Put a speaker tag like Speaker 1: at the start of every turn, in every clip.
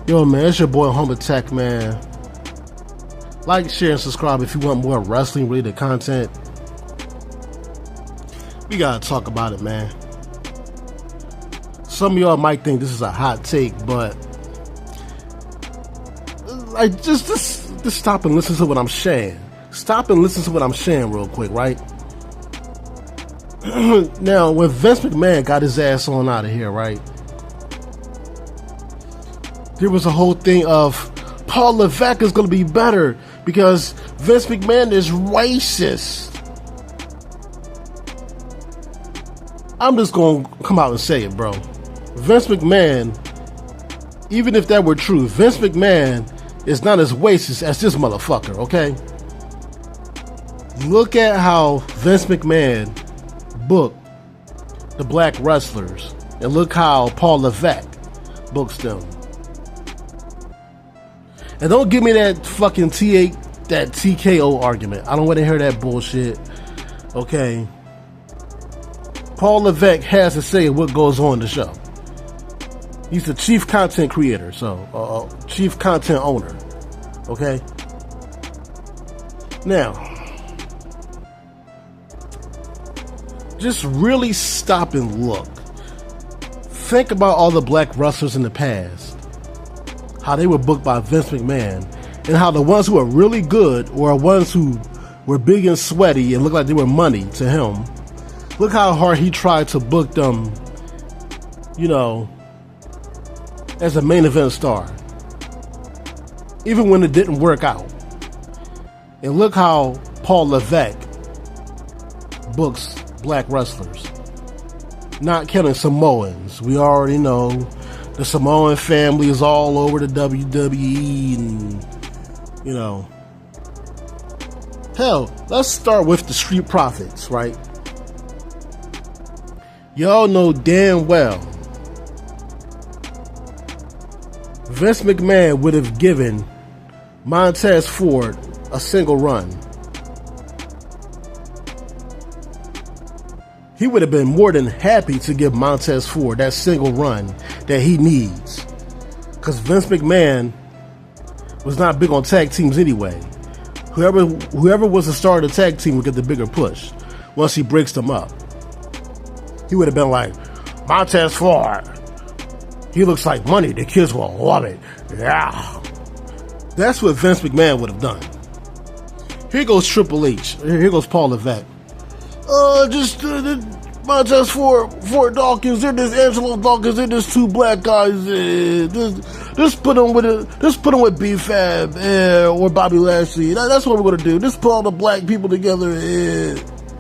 Speaker 1: Yo, man, it's your boy Home Attack, man. Like, share, and subscribe if you want more wrestling-related content. We gotta talk about it, man. Some of y'all might think this is a hot take, but like, just stop and listen to what I'm saying. Stop and listen to what I'm saying real quick, right? Now, when Vince McMahon got his ass on out of here, right? There was a whole thing of Paul Levesque is going to be better because Vince McMahon is racist. I'm just going to come out and say it, bro. Vince McMahon, even if that were true, Vince McMahon is not as racist as this motherfucker, okay? Look at how Vince McMahon booked the black wrestlers, and look how Paul Levesque books them. And don't give me that fucking that TKO argument. I don't want to hear that bullshit. Okay. Paul Levesque has to say what goes on in the show. He's the chief content creator, so chief content owner. Okay. Now, just really stop and look. Think about all the black wrestlers in the past. How they were booked by Vince McMahon, and how the ones who were really good or ones who were big and sweaty and looked like they were money to him. Look how hard he tried to book them, you know, as a main event star, even when it didn't work out. And look how Paul Levesque books black wrestlers, not counting Samoans. We already know the Samoan family is all over the WWE, and, you know. Hell, let's start with the Street Profits, right? Y'all know damn well Vince McMahon would have given Montez Ford a single run. He would have been more than happy to give Montez Ford that single run that he needs. Because Vince McMahon was not big on tag teams anyway. Whoever was the star of the tag team would get the bigger push once he breaks them up. He would have been like, Montez Ford, he looks like money. The kids will love it. Yeah. That's what Vince McMahon would have done. Here goes Triple H. Here goes Paul Levesque. Montez Ford Dawkins, they're this Angelo Dawkins, they're this two black guys. Just put them with B-Fab or Bobby Lashley. That's what we're gonna do. Just put all the black people together.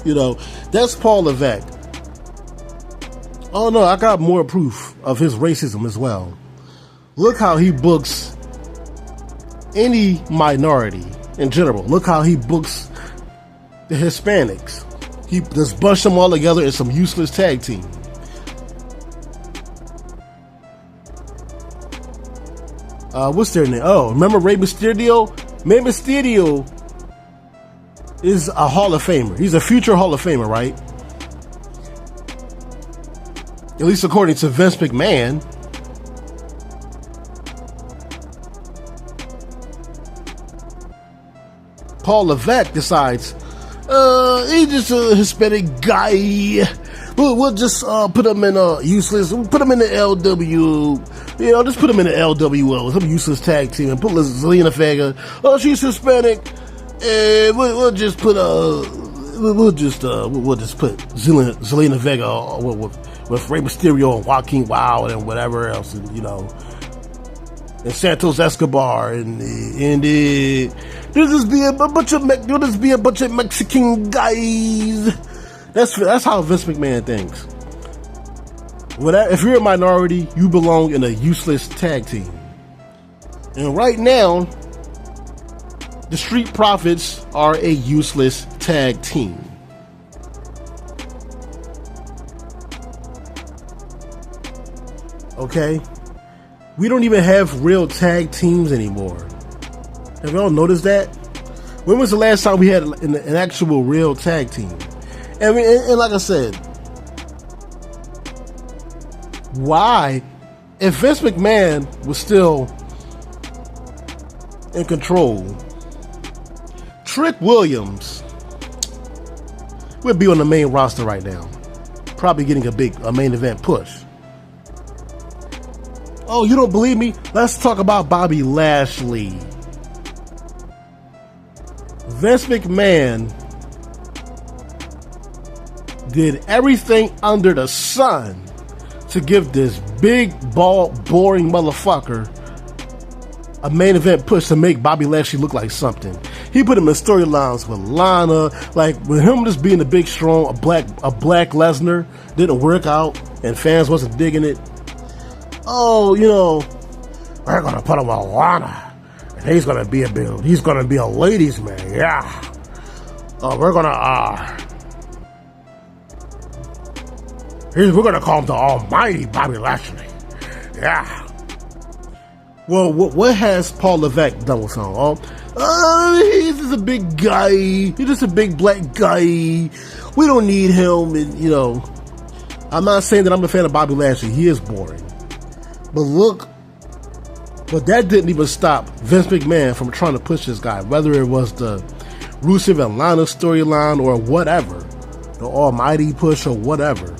Speaker 1: You know, that's Paul Levesque. Oh no, I got more proof of his racism as well. Look how he books any minority in general. Look how he books the Hispanics. He just bunched them all together in some useless tag team. What's their name? Oh, remember Rey Mysterio? Rey Mysterio is a Hall of Famer. He's a future Hall of Famer, right? At least according to Vince McMahon. Paul Levesque decides, he's just a Hispanic guy. We'll just put him in useless. We'll put him in the LW. You know, just put him in the LWO, some useless tag team, and put Zelina Vega. Oh, she's Hispanic, and we'll just put Zelina Vega with Rey Mysterio and Joaquin Wild and whatever else, and, you know, and Santos Escobar, and there'll just be a bunch of Mexican guys. That's how Vince McMahon thinks. If you're a minority, you belong in a useless tag team. And right now, the Street Profits are a useless tag team. Okay? We don't even have real tag teams anymore. Have y'all noticed that? When was the last time we had an actual real tag team? And like I said, why, if Vince McMahon was still in control. Trick Williams would be on the main roster right now, probably getting a main event push. Oh, you don't believe me? Let's talk about Bobby Lashley. Vince McMahon did everything under the sun to give this big, bald, boring motherfucker a main event push to make Bobby Lashley look like something. He put him in storylines with Lana, like with him just being the big, strong, a black Lesnar didn't work out and fans wasn't digging it. Oh, you know, we're gonna put him on Lana, and he's gonna be a ladies' man, yeah. We're gonna call him the Almighty Bobby Lashley, yeah. Well, what has Paul Levesque done with him? He's just a big guy. He's just a big black guy. We don't need him. And, you know, I'm not saying that I'm a fan of Bobby Lashley. He is boring. But that didn't even stop Vince McMahon from trying to push this guy, whether it was the Rusev and Lana storyline or whatever, the Almighty push or whatever.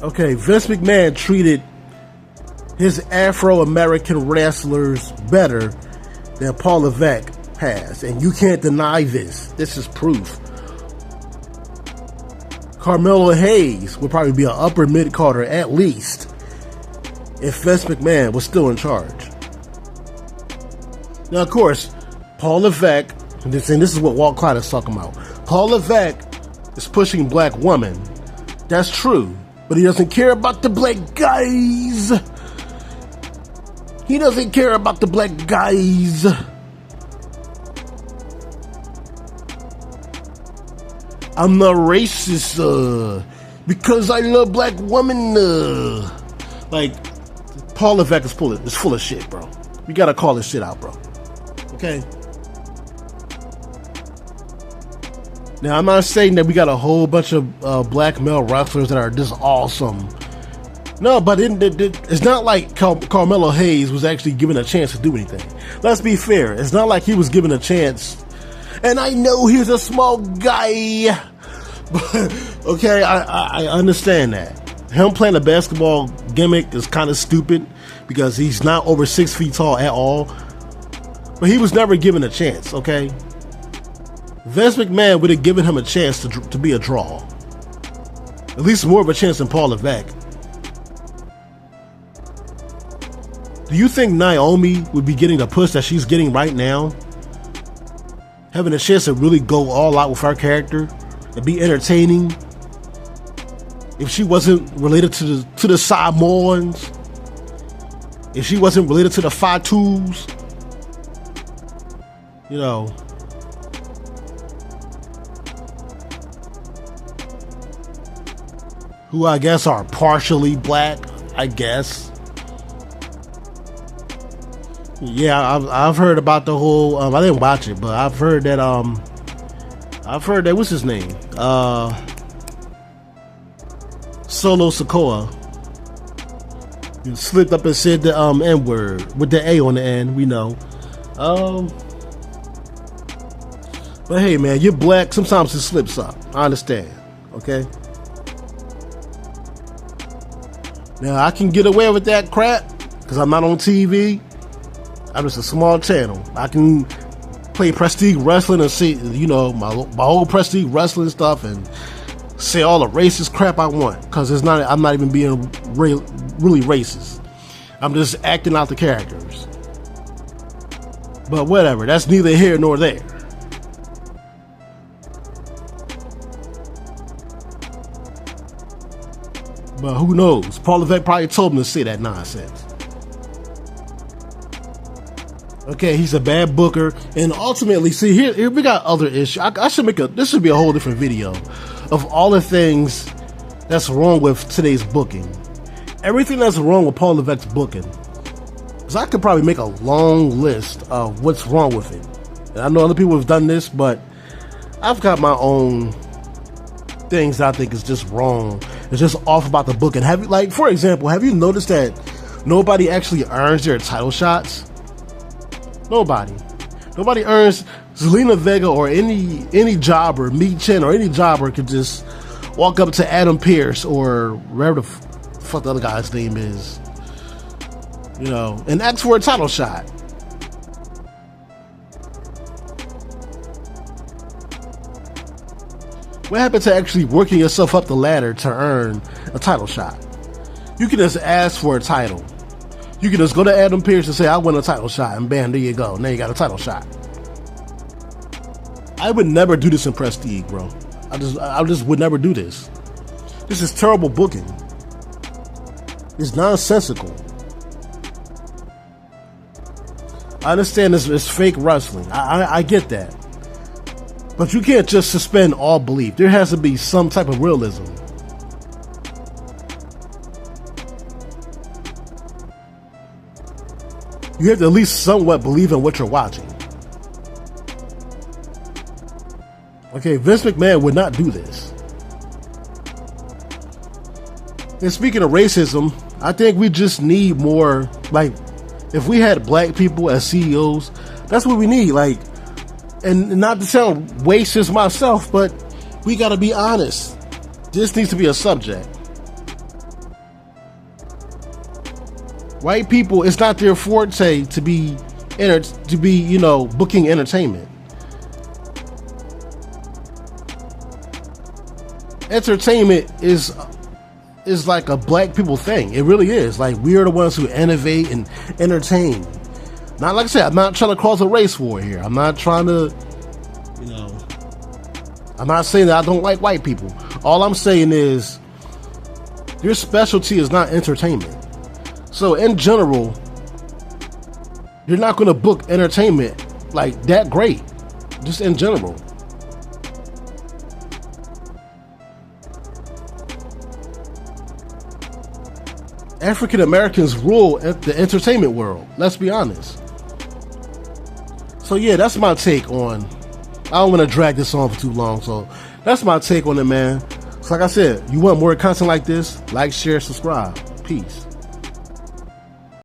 Speaker 1: Okay, Vince McMahon treated his Afro-American wrestlers better than Paul Levesque has, and you can't deny this. This is proof. Carmelo Hayes would probably be an upper mid-carder at least if Vince McMahon was still in charge. Now, of course, Paul Levesque, and this is what Walt Clyde is talking about. Paul Levesque is pushing black women. That's true. But he doesn't care about the black guys. He doesn't care about the black guys. I'm not racist because I love black women. Like, Paul Levesque is full of shit, bro. We gotta call this shit out, bro. Okay? Now, I'm not saying that we got a whole bunch of black male wrestlers that are just awesome. No, but it's not like Carmelo Hayes was actually given a chance to do anything. Let's be fair. It's not like he was given a chance. And I know he's a small guy. But, okay, I understand that. Him playing a basketball gimmick is kind of stupid because he's not over 6 feet tall at all. But he was never given a chance, okay? Vince McMahon would have given him a chance to be a draw. At least more of a chance than Paul Levesque. Do you think Naomi would be getting the push that she's getting right now? Having a chance to really go all out with her character and be entertaining? If she wasn't related to the Samoans? If she wasn't related to the Fatus? You know, who I guess are partially black, I guess. Yeah, I've heard about the whole. I didn't watch it, but I've heard that. What's his name? Solo Sikoa. You slipped up and said the N-word with the A on the end. We know. But hey, man, you're black. Sometimes it slips up. I understand. Okay. Now, I can get away with that crap because I'm not on TV. I'm just a small channel. I can play Prestige Wrestling and see, you know, my old Prestige Wrestling stuff and say all the racist crap I want because I'm not even being really racist. I'm just acting out the characters. But whatever, that's neither here nor there. But who knows? Paul Levesque probably told him to say that nonsense. Okay, he's a bad booker, and ultimately, see here we got other issues. I should this should be a whole different video of all the things that's wrong with today's booking. Everything that's wrong with Paul Levesque's booking. Because I could probably make a long list of what's wrong with it. And I know other people have done this, but I've got my own things that I think is just wrong. It's just off about the book. And have you, like, for example, have you noticed that nobody actually earns their title shots? Nobody earns. Zelina Vega or any jobber, Meek Chen or any jobber could just walk up to Adam Pearce or whatever the fuck the other guy's name is, you know, and ask for a title shot. What happened to actually working yourself up the ladder to earn a title shot? You can just ask for a title. You can just go to Adam Pearce and say, I want a title shot, and bam, there you go. Now you got a title shot. I would never do this in Prestige, bro. I just would never do this. This is terrible booking. It's nonsensical. I understand this is fake wrestling. I get that. But you can't just suspend all belief. There has to be some type of realism. You have to at least somewhat believe in what you're watching. Okay, Vince McMahon would not do this. And speaking of racism, I think we just need more, like, if we had black people as CEOs, that's what we need. Like, and not to sound racist myself, but we gotta be honest. This needs to be a subject. White people, it's not their forte to be, you know, booking entertainment. Entertainment is like a black people thing. It really is. Like, we are the ones who innovate and entertain. Not, like I said, I'm not trying to cause a race war here. I'm not trying to, you know, I'm not saying that I don't like white people. All I'm saying is your specialty is not entertainment. So in general, you're not going to book entertainment like that great. Just in general. African Americans rule the entertainment world. Let's be honest. So yeah, that's my take on. I don't want to drag this on for too long, so that's my take on it, man. So like I said, you want more content like this? Like, share, subscribe. Peace.